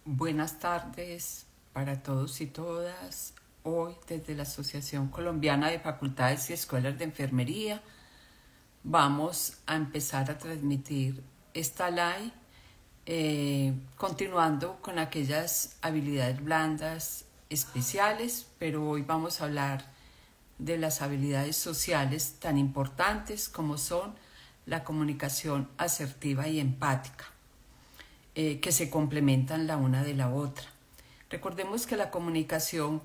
Buenas tardes para todos y todas. Hoy, desde la Asociación Colombiana de Facultades y Escuelas de Enfermería, vamos a empezar a transmitir esta live, continuando con aquellas habilidades blandas especiales, pero hoy vamos a hablar de las habilidades sociales tan importantes como son la comunicación asertiva y empática, que se complementan la una de la otra. Recordemos que la comunicación,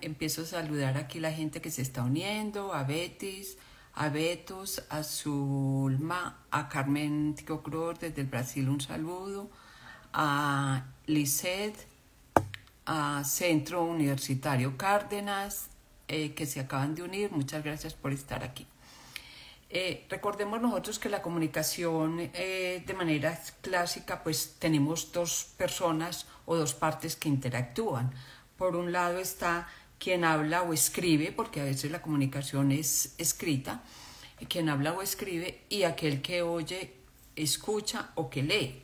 empiezo a saludar aquí la gente que se está uniendo, a Betis, a Betus, a Zulma, a Carmen Tico Cruz desde el Brasil, un saludo, a Lisette, a Centro Universitario Cárdenas, que se acaban de unir, muchas gracias por estar aquí. Recordemos nosotros que la comunicación de manera clásica, pues tenemos dos personas o dos partes que interactúan. Por un lado está quien habla o escribe, porque a veces la comunicación es escrita, quien habla o escribe, y aquel que oye, escucha o que lee.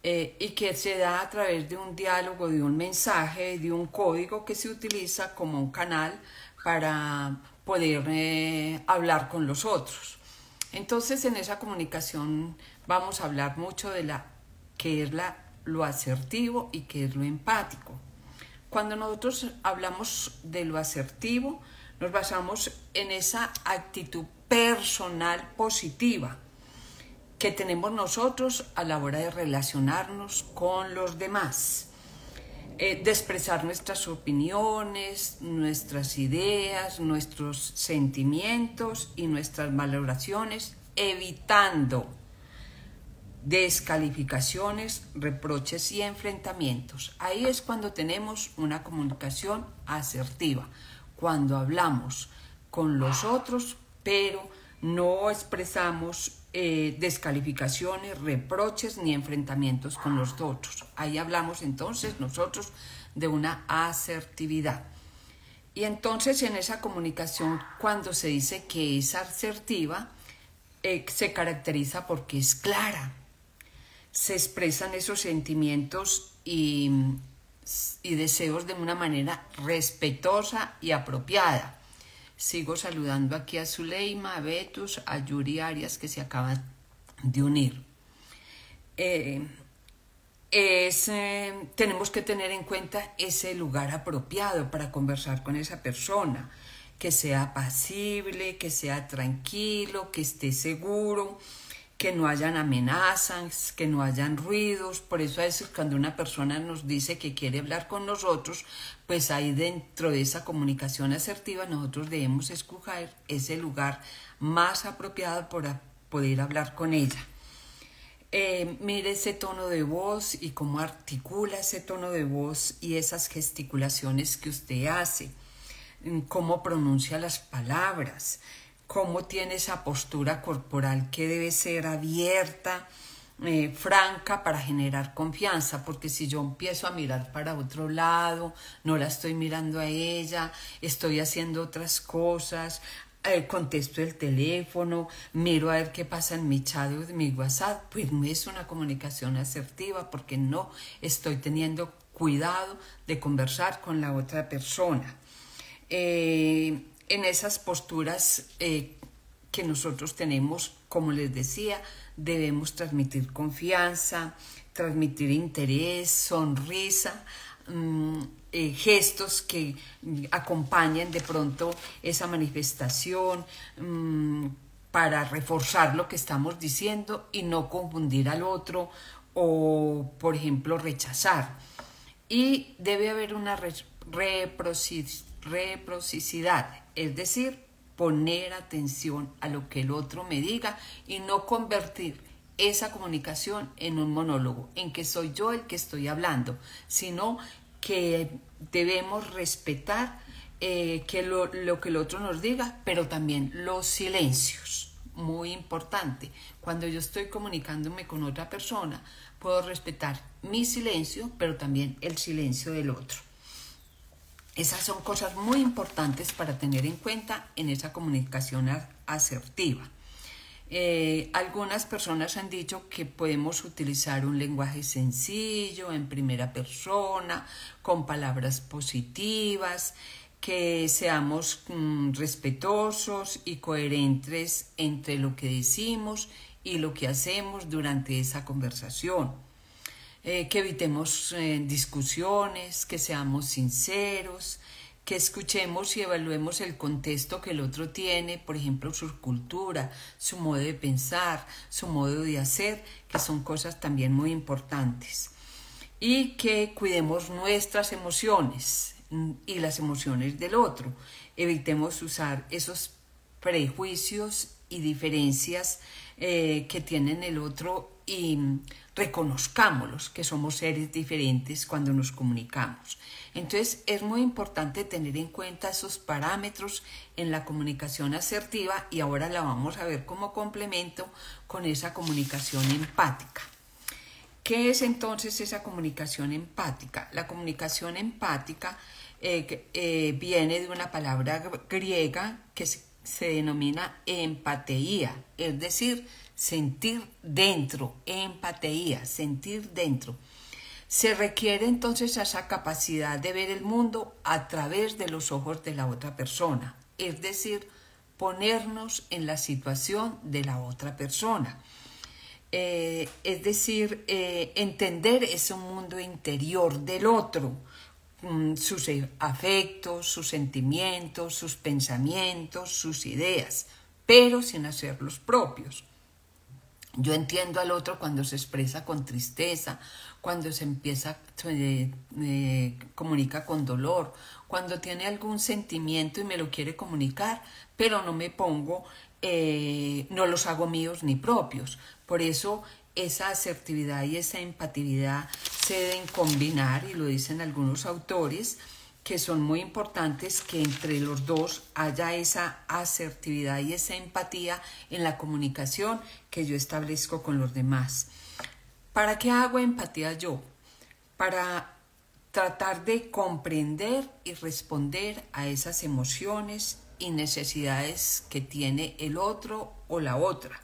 Y que se da a través de un diálogo, de un mensaje, de un código que se utiliza como un canal para poder hablar con los otros. Entonces, en esa comunicación vamos a hablar mucho de qué es lo asertivo y qué es lo empático. Cuando nosotros hablamos de lo asertivo, nos basamos en esa actitud personal positiva que tenemos nosotros a la hora de relacionarnos con los demás, de expresar nuestras opiniones, nuestras ideas, nuestros sentimientos y nuestras valoraciones, evitando descalificaciones, reproches y enfrentamientos. Ahí es cuando tenemos una comunicación asertiva, cuando hablamos con los otros, pero no expresamos descalificaciones, reproches ni enfrentamientos con los otros. Ahí hablamos entonces nosotros de una asertividad. Y entonces en esa comunicación, cuando se dice que es asertiva, se caracteriza porque es clara. Se expresan esos sentimientos y deseos de una manera respetuosa y apropiada. Sigo saludando aquí a Zuleima, a Betus, a Yuri Arias, que se acaban de unir. Tenemos que tener en cuenta ese lugar apropiado para conversar con esa persona, que sea apacible, que sea tranquilo, que esté seguro, que no hayan amenazas, que no hayan ruidos. Por eso a veces cuando una persona nos dice que quiere hablar con nosotros, pues ahí dentro de esa comunicación asertiva nosotros debemos escoger ese lugar más apropiado para poder hablar con ella. Mire ese tono de voz y cómo articula ese tono de voz y esas gesticulaciones que usted hace, cómo pronuncia las palabras, cómo tiene esa postura corporal que debe ser abierta, franca, para generar confianza, porque si yo empiezo a mirar para otro lado, no la estoy mirando a ella, estoy haciendo otras cosas, contesto el teléfono, miro a ver qué pasa en mi chat o en mi WhatsApp, pues no es una comunicación asertiva, porque no estoy teniendo cuidado de conversar con la otra persona. En esas posturas que nosotros tenemos, como les decía, debemos transmitir confianza, transmitir interés, sonrisa, gestos que acompañen de pronto esa manifestación, para reforzar lo que estamos diciendo y no confundir al otro o, por ejemplo, rechazar. Y debe haber una reciprocidad, es decir, poner atención a lo que el otro me diga y no convertir esa comunicación en un monólogo, en que soy yo el que estoy hablando, sino que debemos respetar que lo que el otro nos diga, pero también los silencios. Muy importante, cuando yo estoy comunicándome con otra persona, puedo respetar mi silencio, pero también el silencio del otro. Esas son cosas muy importantes para tener en cuenta en esa comunicación asertiva. Algunas personas han dicho que podemos utilizar un lenguaje sencillo, en primera persona, con palabras positivas, que seamos respetuosos y coherentes entre lo que decimos y lo que hacemos durante esa conversación. Que evitemos discusiones, que seamos sinceros, que escuchemos y evaluemos el contexto que el otro tiene, por ejemplo, su cultura, su modo de pensar, su modo de hacer, que son cosas también muy importantes. Y que cuidemos nuestras emociones y las emociones del otro. Evitemos usar esos prejuicios y diferencias que tienen el otro y reconozcámoslos, que somos seres diferentes cuando nos comunicamos. Entonces es muy importante tener en cuenta esos parámetros en la comunicación asertiva y ahora la vamos a ver como complemento con esa comunicación empática. ¿Qué es entonces esa comunicación empática? La comunicación empática viene de una palabra griega que se denomina empateía, es decir, sentir dentro, empateía, sentir dentro. Se requiere entonces esa capacidad de ver el mundo a través de los ojos de la otra persona, es decir, ponernos en la situación de la otra persona. Es decir, entender ese mundo interior del otro, sus afectos, sus sentimientos, sus pensamientos, sus ideas, pero sin hacerlos propios. Yo entiendo al otro cuando se expresa con tristeza, cuando comunica con dolor, cuando tiene algún sentimiento y me lo quiere comunicar, pero no me pongo, no los hago míos ni propios. Por eso esa asertividad y esa empatividad se deben combinar, y lo dicen algunos autores, que son muy importantes que entre los dos haya esa asertividad y esa empatía en la comunicación que yo establezco con los demás. ¿Para qué hago empatía yo? Para tratar de comprender y responder a esas emociones y necesidades que tiene el otro o la otra.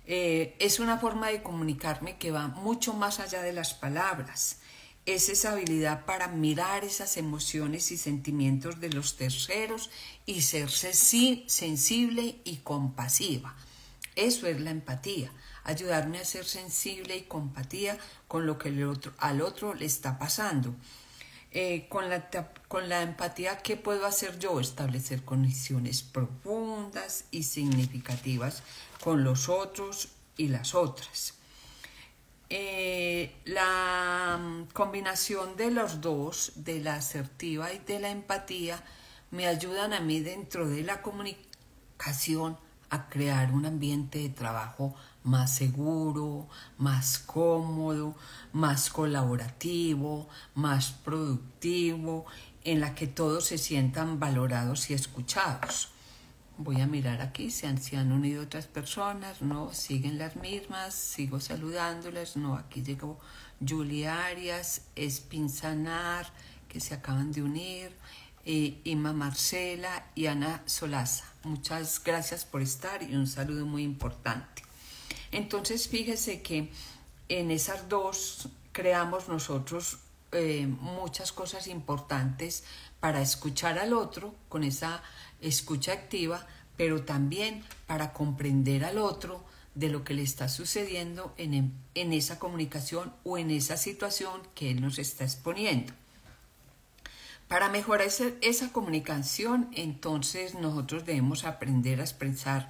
Es una forma de comunicarme que va mucho más allá de las palabras. Es esa habilidad para mirar esas emociones y sentimientos de los terceros y ser sensible y compasiva. Eso es la empatía, ayudarme a ser sensible y compasiva con lo que al otro le está pasando. Con la empatía, ¿qué puedo hacer yo? Establecer conexiones profundas y significativas con los otros y las otras. La combinación de los dos, de la asertiva y de la empatía, me ayudan a mí dentro de la comunicación a crear un ambiente de trabajo más seguro, más cómodo, más colaborativo, más productivo, en la que todos se sientan valorados y escuchados. Voy a mirar aquí si han unido otras personas, no, siguen las mismas, sigo saludándolas, no, aquí llegó Julia Arias, Espinzanar, que se acaban de unir, Ima Marcela y Ana Solaza. Muchas gracias por estar y un saludo muy importante. Entonces fíjese que en esas dos creamos nosotros muchas cosas importantes para escuchar al otro con esa escucha activa, pero también para comprender al otro de lo que le está sucediendo en esa comunicación o en esa situación que él nos está exponiendo. Para mejorar esa comunicación, entonces nosotros debemos aprender a expresar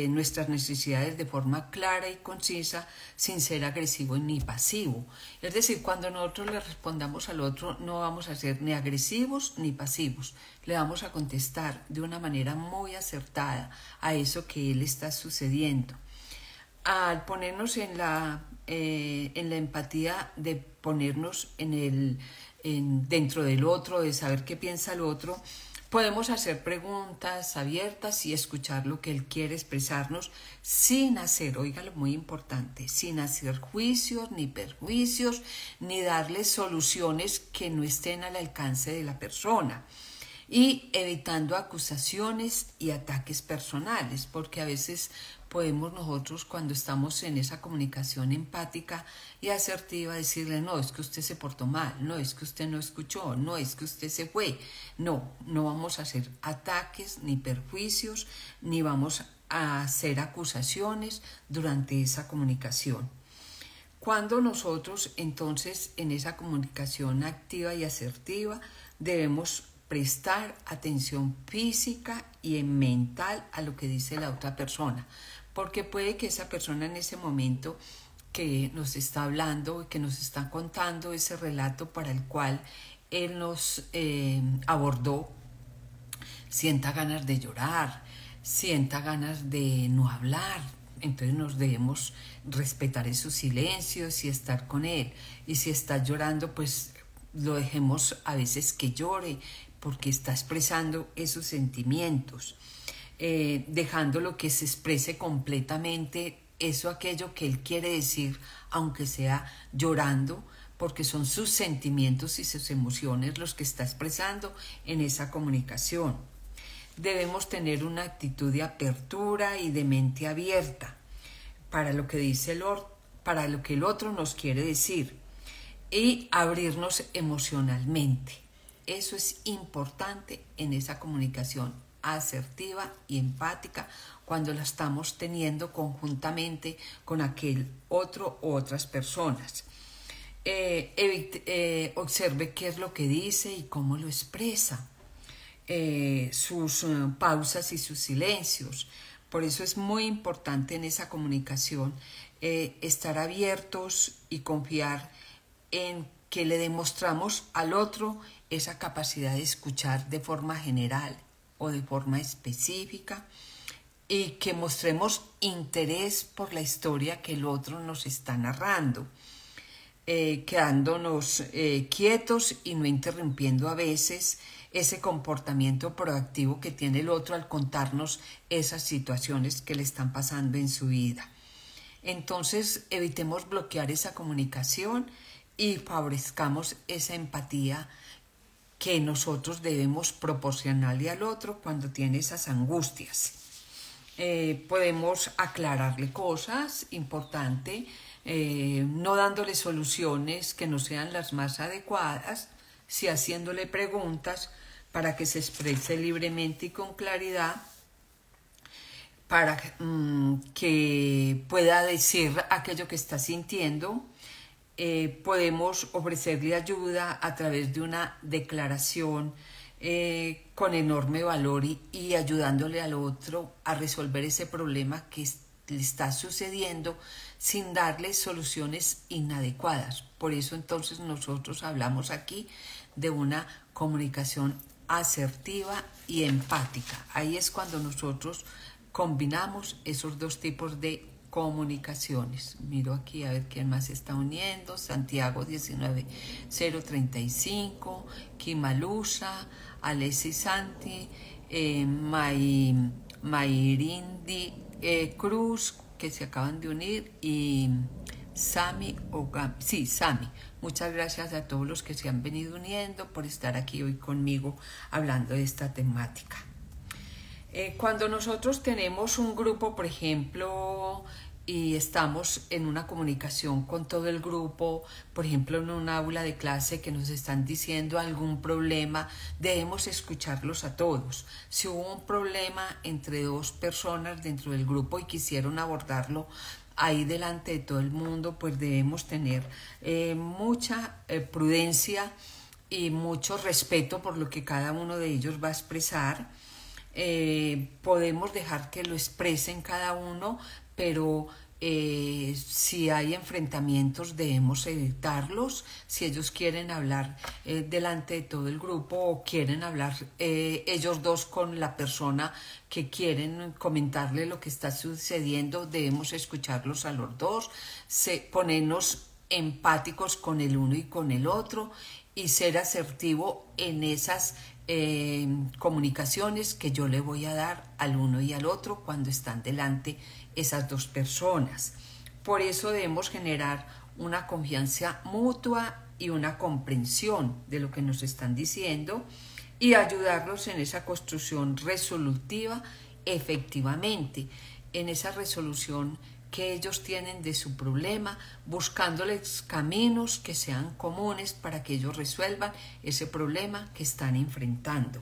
nuestras necesidades de forma clara y concisa, sin ser agresivo ni pasivo. Es decir, cuando nosotros le respondamos al otro, no vamos a ser ni agresivos ni pasivos. Le vamos a contestar de una manera muy acertada a eso que él está sucediendo. Al ponernos en la empatía de ponernos dentro del otro, de saber qué piensa el otro, podemos hacer preguntas abiertas y escuchar lo que él quiere expresarnos sin hacer, oígalo, muy importante, sin hacer juicios ni perjuicios, ni darle soluciones que no estén al alcance de la persona. y evitando acusaciones y ataques personales, porque a veces podemos nosotros, cuando estamos en esa comunicación empática y asertiva, decirle: no, es que usted se portó mal, no, es que usted no escuchó, no, es que usted se fue. No, no vamos a hacer ataques ni perjuicios, ni vamos a hacer acusaciones durante esa comunicación. Cuando nosotros entonces en esa comunicación activa y asertiva debemos prestar atención física y mental a lo que dice la otra persona, porque puede que esa persona en ese momento que nos está hablando, que nos está contando ese relato para el cual él nos abordó, sienta ganas de llorar, sienta ganas de no hablar. Entonces nos debemos respetar esos silencios y estar con él. Y si está llorando, pues lo dejemos a veces que llore, porque está expresando esos sentimientos, dejándolo que se exprese completamente aquello que él quiere decir, aunque sea llorando, porque son sus sentimientos y sus emociones los que está expresando en esa comunicación. Debemos tener una actitud de apertura y de mente abierta para lo que dice para lo que el otro nos quiere decir, y abrirnos emocionalmente. Eso es importante en esa comunicación asertiva y empática cuando la estamos teniendo conjuntamente con aquel otro u otras personas. Observe qué es lo que dice y cómo lo expresa, sus pausas y sus silencios. Por eso es muy importante en esa comunicación estar abiertos y confiar en que le demostramos al otro esa capacidad de escuchar de forma general o de forma específica, y que mostremos interés por la historia que el otro nos está narrando, quedándonos quietos y no interrumpiendo a veces ese comportamiento proactivo que tiene el otro al contarnos esas situaciones que le están pasando en su vida. Entonces evitemos bloquear esa comunicación y favorezcamos esa empatía que nosotros debemos proporcionarle al otro cuando tiene esas angustias. Podemos aclararle cosas, importante, no dándole soluciones que no sean las más adecuadas, sí haciéndole preguntas para que se exprese libremente y con claridad, para que pueda decir aquello que está sintiendo. Podemos ofrecerle ayuda a través de una declaración con enorme valor y ayudándole al otro a resolver ese problema que le está sucediendo sin darle soluciones inadecuadas. Por eso entonces nosotros hablamos aquí de una comunicación asertiva y empática. Ahí es cuando nosotros combinamos esos dos tipos de comunicaciones. Miro aquí a ver quién más está uniendo. Santiago 19035, Kimalusa, Alessi Santi, Mairindi Cruz, que se acaban de unir, y Sami Ogam. Sí, Sami. Muchas gracias a todos los que se han venido uniendo por estar aquí hoy conmigo hablando de esta temática. Cuando nosotros tenemos un grupo, por ejemplo, y estamos en una comunicación con todo el grupo, por ejemplo en un aula de clase que nos están diciendo algún problema, debemos escucharlos a todos. Si hubo un problema entre dos personas dentro del grupo y quisieron abordarlo ahí delante de todo el mundo, pues debemos tener mucha prudencia y mucho respeto por lo que cada uno de ellos va a expresar. Podemos dejar que lo expresen cada uno, pero si hay enfrentamientos debemos evitarlos. Si ellos quieren hablar delante de todo el grupo, o quieren hablar ellos dos con la persona que quieren comentarle lo que está sucediendo, debemos escucharlos a los dos, ponernos empáticos con el uno y con el otro, y ser asertivo en esas comunicaciones que yo le voy a dar al uno y al otro cuando están delante esas dos personas. Por eso debemos generar una confianza mutua y una comprensión de lo que nos están diciendo, y ayudarlos en esa construcción resolutiva, efectivamente, en esa resolución que ellos tienen de su problema, buscándoles caminos que sean comunes para que ellos resuelvan ese problema que están enfrentando.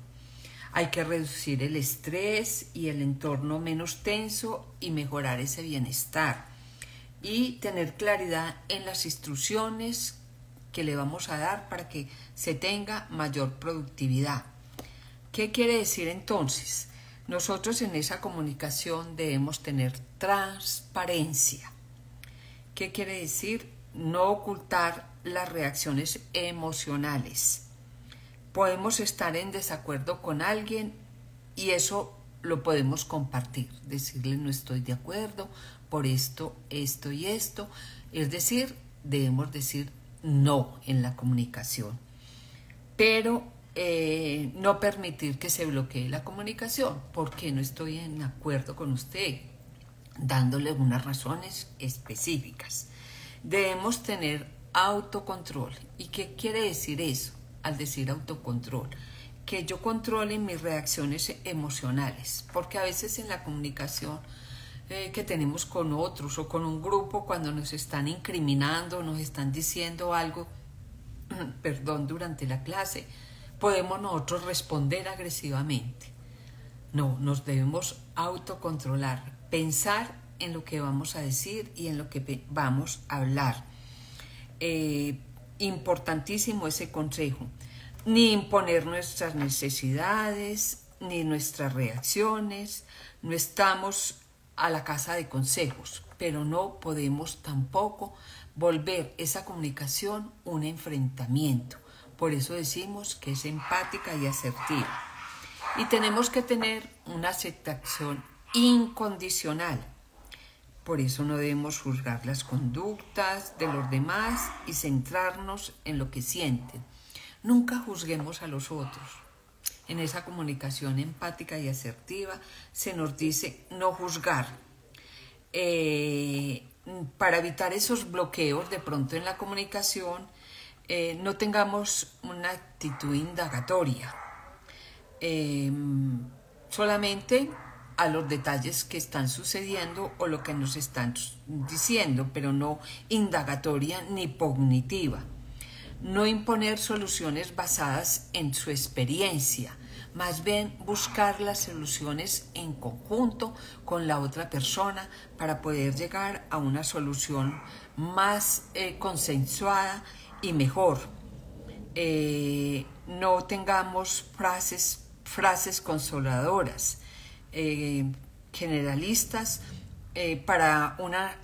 Hay que reducir el estrés y el entorno menos tenso y mejorar ese bienestar. Y tener claridad en las instrucciones que le vamos a dar para que se tenga mayor productividad. ¿Qué quiere decir entonces? Nosotros en esa comunicación debemos tener transparencia. ¿Qué quiere decir? No ocultar las reacciones emocionales. Podemos estar en desacuerdo con alguien y eso lo podemos compartir, decirle no estoy de acuerdo por esto, esto y esto. Es decir, debemos decir no en la comunicación, pero no permitir que se bloquee la comunicación porque no estoy en acuerdo con usted, dándole unas razones específicas. Debemos tener autocontrol. ¿Y qué quiere decir eso al decir autocontrol? Que yo controle mis reacciones emocionales, porque a veces en la comunicación que tenemos con otros o con un grupo, cuando nos están incriminando, nos están diciendo algo, perdón, durante la clase, podemos nosotros responder agresivamente. No, nos debemos autocontrolar, pensar en lo que vamos a decir y en lo que vamos a hablar. Importantísimo ese consejo. Ni imponer nuestras necesidades, ni nuestras reacciones. No estamos a la casa de consejos, pero no podemos tampoco volver esa comunicación un enfrentamiento. Por eso decimos que es empática y asertiva. Y tenemos que tener una aceptación incondicional. Por eso no debemos juzgar las conductas de los demás y centrarnos en lo que sienten. Nunca juzguemos a los otros. En esa comunicación empática y asertiva se nos dice no juzgar. Para evitar esos bloqueos de pronto en la comunicación, no tengamos una actitud indagatoria. Solamente a los detalles que están sucediendo o lo que nos están diciendo, pero no indagatoria ni cognitiva. No imponer soluciones basadas en su experiencia, más bien buscar las soluciones en conjunto con la otra persona para poder llegar a una solución más consensuada y mejor. No tengamos frases consoladoras, generalistas para una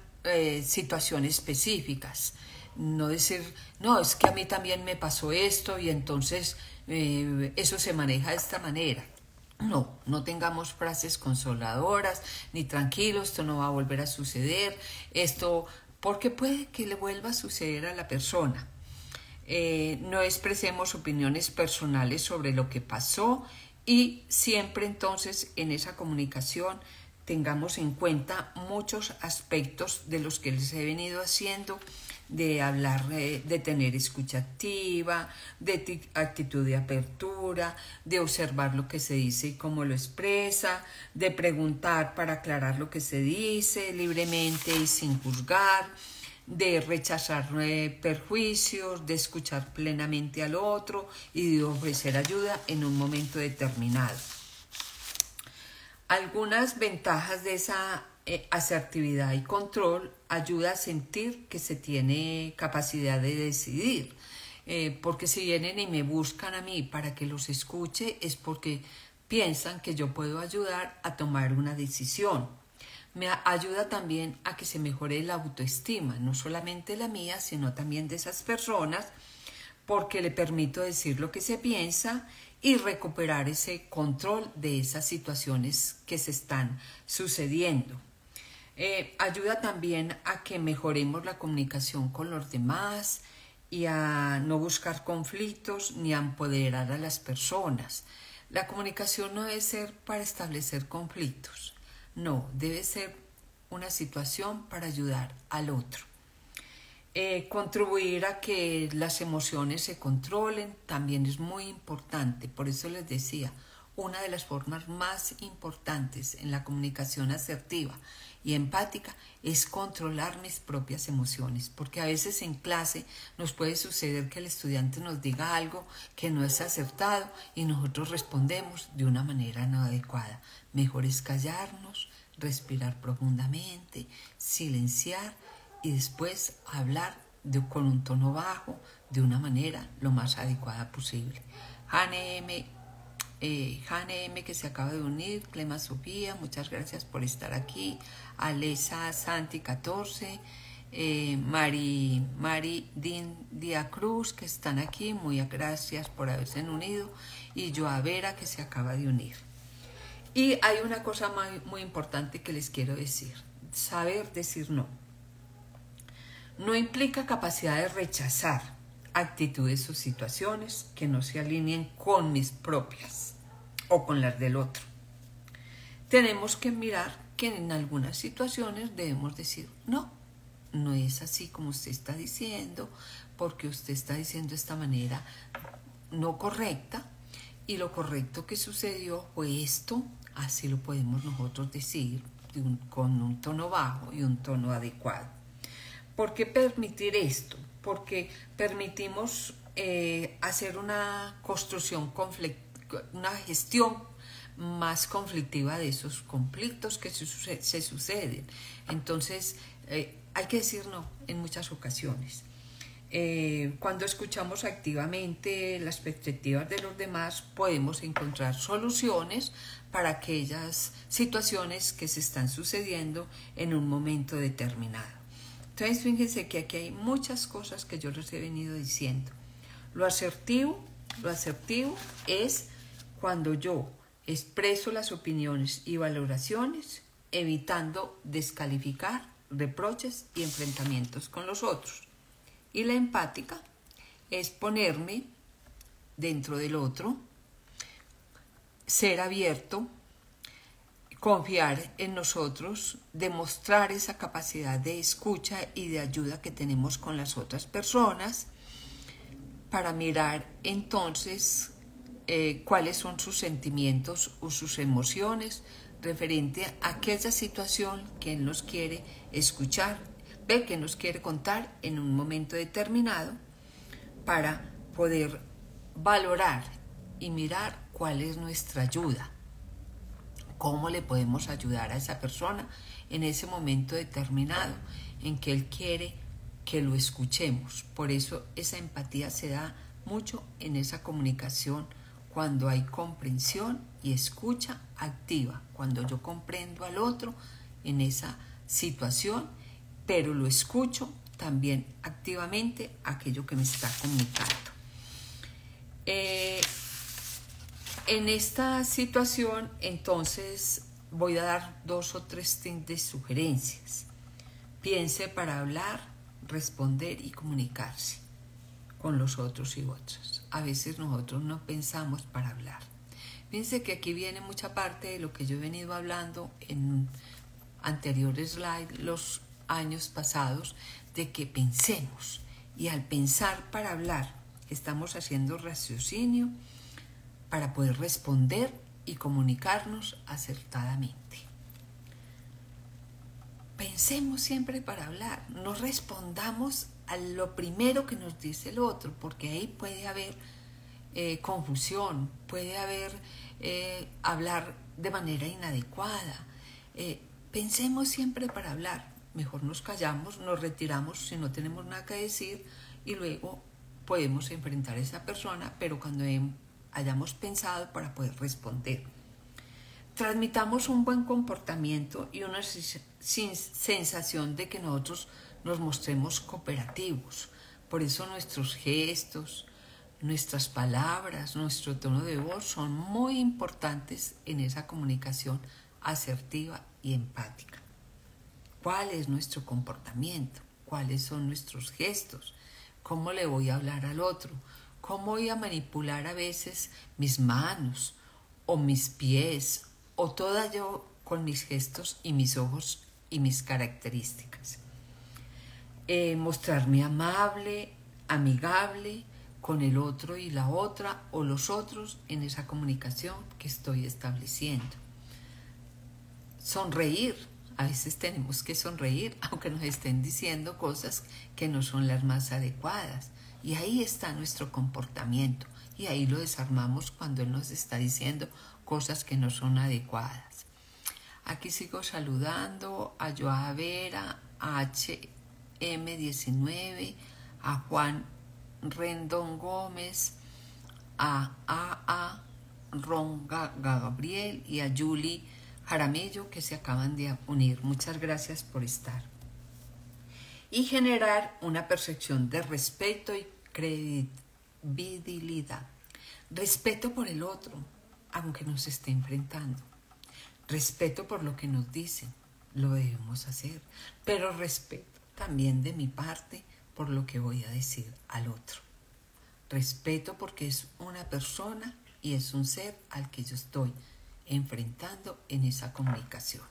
situación específicas. No decir, no, es que a mí también me pasó esto y entonces eso se maneja de esta manera. No, no tengamos frases consoladoras, ni tranquilo, esto no va a volver a suceder, esto, porque puede que le vuelva a suceder a la persona. No expresemos opiniones personales sobre lo que pasó y siempre entonces en esa comunicación tengamos en cuenta muchos aspectos de los que les he venido haciendo, de hablar, de tener escucha activa, de actitud de apertura, de observar lo que se dice y cómo lo expresa, de preguntar para aclarar lo que se dice libremente y sin juzgar, de rechazar perjuicios, de escuchar plenamente al otro y de ofrecer ayuda en un momento determinado. Algunas ventajas de esa asertividad y control ayuda a sentir que se tiene capacidad de decidir, porque si vienen y me buscan a mí para que los escuche es porque piensan que yo puedo ayudar a tomar una decisión. Me ayuda también a que se mejore la autoestima, no solamente la mía, sino también de esas personas, porque le permito decir lo que se piensa y recuperar ese control de esas situaciones que se están sucediendo. Ayuda también a que mejoremos la comunicación con los demás y a no buscar conflictos ni a empoderar a las personas. La comunicación no debe ser para establecer conflictos, no, debe ser una situación para ayudar al otro. Contribuir a que las emociones se controlen también es muy importante. Por eso les decía, una de las formas más importantes en la comunicación asertiva y empática es controlar mis propias emociones, porque a veces en clase nos puede suceder que el estudiante nos diga algo que no es acertado y nosotros respondemos de una manera no adecuada. Mejor es callarnos, respirar profundamente, silenciar y después hablar con un tono bajo, de una manera lo más adecuada posible. Jane M, que se acaba de unir, Clema Sofía, muchas gracias por estar aquí. Alesa Santi 14, Mari Dia Cruz, que están aquí, muy gracias por haberse unido. Y Joa Vera, que se acaba de unir. Y hay una cosa muy importante que les quiero decir: saber decir no. No implica capacidad de rechazar actitudes o situaciones que no se alineen con mis propias o con las del otro. Tenemos que mirar que en algunas situaciones debemos decir no, no es así como usted está diciendo, porque usted está diciendo de esta manera no correcta, y lo correcto que sucedió fue esto. Así lo podemos nosotros decir con un tono bajo y un tono adecuado. ¿Por qué permitir esto? Porque permitimos hacer una construcción, una gestión más conflictiva de esos conflictos que se suceden. Entonces, hay que decir no en muchas ocasiones. Cuando escuchamos activamente las perspectivas de los demás, podemos encontrar soluciones para aquellas situaciones que se están sucediendo en un momento determinado. Entonces, fíjense que aquí hay muchas cosas que yo les he venido diciendo. Lo asertivo es cuando yo expreso las opiniones y valoraciones, evitando descalificar, reproches y enfrentamientos con los otros. Y la empática es ponerme dentro del otro, ser abierto, confiar en nosotros, demostrar esa capacidad de escucha y de ayuda que tenemos con las otras personas, para mirar entonces cuáles son sus sentimientos o sus emociones referente a aquella situación que él nos quiere escuchar, que nos quiere contar en un momento determinado, para poder valorar y mirar cuál es nuestra ayuda. ¿Cómo le podemos ayudar a esa persona en ese momento determinado en que él quiere que lo escuchemos? Por eso esa empatía se da mucho en esa comunicación, cuando hay comprensión y escucha activa, cuando yo comprendo al otro en esa situación, pero lo escucho también activamente aquello que me está comunicando. En esta situación, entonces, voy a dar 2 o 3 de sugerencias. Piense para hablar, responder y comunicarse con los otros y otras. A veces nosotros no pensamos para hablar. Fíjense que aquí viene mucha parte de lo que yo he venido hablando en anteriores slides, los años pasados, de que pensemos. Y al pensar para hablar, estamos haciendo raciocinio para poder responder y comunicarnos acertadamente. Pensemos siempre para hablar, no respondamos a lo primero que nos dice el otro, porque ahí puede haber confusión, puede haber hablar de manera inadecuada. Pensemos siempre para hablar, mejor nos callamos, nos retiramos si no tenemos nada que decir, y luego podemos enfrentar a esa persona, pero cuando hayamos pensado para poder responder. Transmitamos un buen comportamiento y una sensación de que nosotros nos mostremos cooperativos. Por eso nuestros gestos, nuestras palabras, nuestro tono de voz son muy importantes en esa comunicación asertiva y empática. ¿Cuál es nuestro comportamiento? ¿Cuáles son nuestros gestos? ¿Cómo le voy a hablar al otro? ¿Cómo voy a manipular a veces mis manos o mis pies o todo yo con mis gestos y mis ojos y mis características? mostrarme amable, amigable con el otro y la otra o los otros en esa comunicación que estoy estableciendo. Sonreír, a veces tenemos que sonreír aunque nos estén diciendo cosas que no son las más adecuadas, y ahí está nuestro comportamiento, y ahí lo desarmamos cuando él nos está diciendo cosas que no son adecuadas. Aquí sigo saludando a Joa Vera, a HM19, a Juan Rendón Gómez, a Ron Gabriel y a Julie Jaramillo, que se acaban de unir. Muchas gracias por estar. Y generar una percepción de respeto y credibilidad. Respeto por el otro, aunque nos esté enfrentando. Respeto por lo que nos dicen, lo debemos hacer. Pero respeto también de mi parte por lo que voy a decir al otro. Respeto porque es una persona y es un ser al que yo estoy enfrentando en esa comunicación.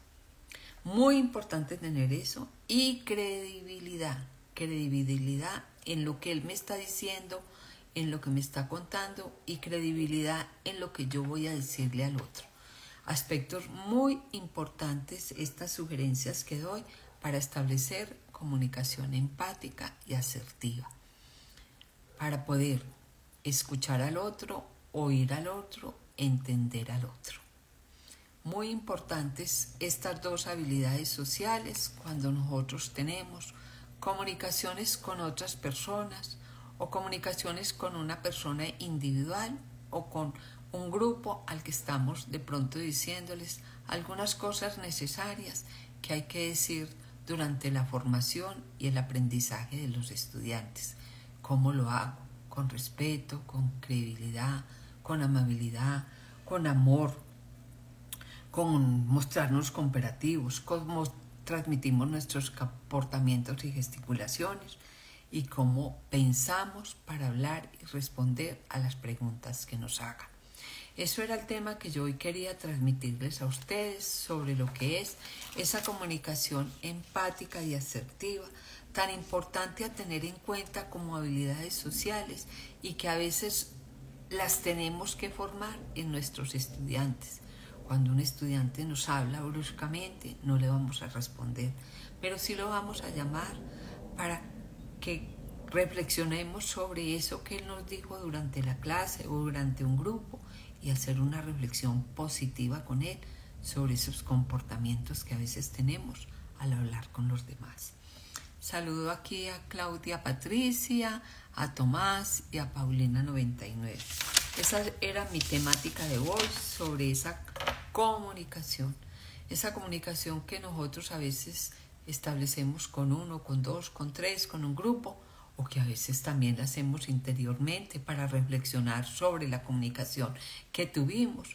Muy importante tener eso, y credibilidad en lo que él me está diciendo, en lo que me está contando, y credibilidad en lo que yo voy a decirle al otro. Aspectos muy importantes estas sugerencias que doy para establecer comunicación empática y asertiva, para poder escuchar al otro, oír al otro, entender al otro. Muy importantes estas dos habilidades sociales cuando nosotros tenemos comunicaciones con otras personas o comunicaciones con una persona individual o con un grupo al que estamos de pronto diciéndoles algunas cosas necesarias que hay que decir durante la formación y el aprendizaje de los estudiantes. ¿Cómo lo hago? Con respeto, con credibilidad, con amabilidad, con amor, con mostrarnos cooperativos, cómo transmitimos nuestros comportamientos y gesticulaciones y cómo pensamos para hablar y responder a las preguntas que nos hagan. Eso era el tema que yo hoy quería transmitirles a ustedes sobre lo que es esa comunicación empática y asertiva, tan importante a tener en cuenta como habilidades sociales y que a veces las tenemos que formar en nuestros estudiantes. Cuando un estudiante nos habla bruscamente, no le vamos a responder, pero sí lo vamos a llamar para que reflexionemos sobre eso que él nos dijo durante la clase o durante un grupo y hacer una reflexión positiva con él sobre esos comportamientos que a veces tenemos al hablar con los demás. Saludo aquí a Claudia Patricia, a Tomás y a Paulina 99. Esa era mi temática de hoy sobre esa comunicación que nosotros a veces establecemos con uno, con dos, con tres, con un grupo, o que a veces también la hacemos interiormente para reflexionar sobre la comunicación que tuvimos.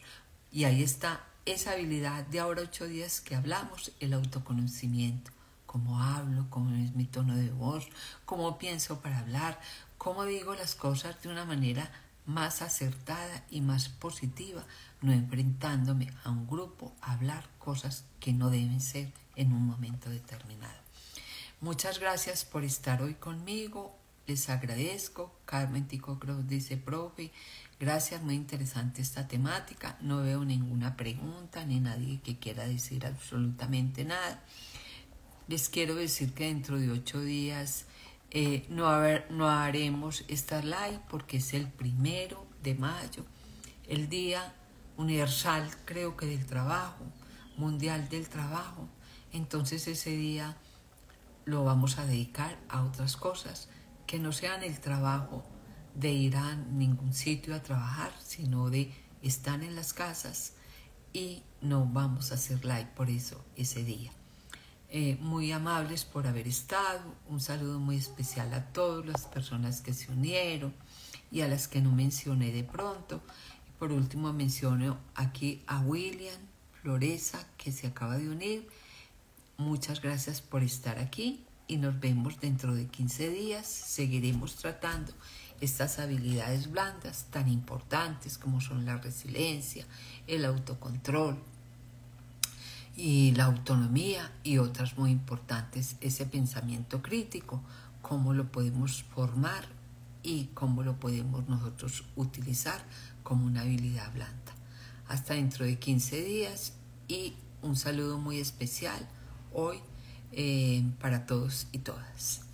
Y ahí está esa habilidad de ahora 8 días que hablamos, el autoconocimiento. Cómo hablo, cómo es mi tono de voz, cómo pienso para hablar, cómo digo las cosas de una manera más acertada y más positiva, no enfrentándome a un grupo a hablar cosas que no deben ser en un momento determinado. Muchas gracias por estar hoy conmigo, les agradezco. Carmen Tico Cruz dice: profe, gracias, muy interesante esta temática, no veo ninguna pregunta ni nadie que quiera decir absolutamente nada. Les quiero decir que dentro de 8 días no haremos esta live porque es el 1 de mayo, el Día Universal, creo que del Trabajo, Mundial del Trabajo. Entonces ese día lo vamos a dedicar a otras cosas que no sean el trabajo de ir a ningún sitio a trabajar, sino de estar en las casas, y no vamos a hacer live por eso ese día. Muy amables por haber estado, un saludo muy especial a todas las personas que se unieron y a las que no mencioné de pronto. Por último menciono aquí a William Floreza, que se acaba de unir. Muchas gracias por estar aquí y nos vemos dentro de 15 días. Seguiremos tratando estas habilidades blandas tan importantes como son la resiliencia, el autocontrol y la autonomía, y otras muy importantes, ese pensamiento crítico, cómo lo podemos formar y cómo lo podemos nosotros utilizar como una habilidad blanda. Hasta dentro de 15 días y un saludo muy especial hoy para todos y todas.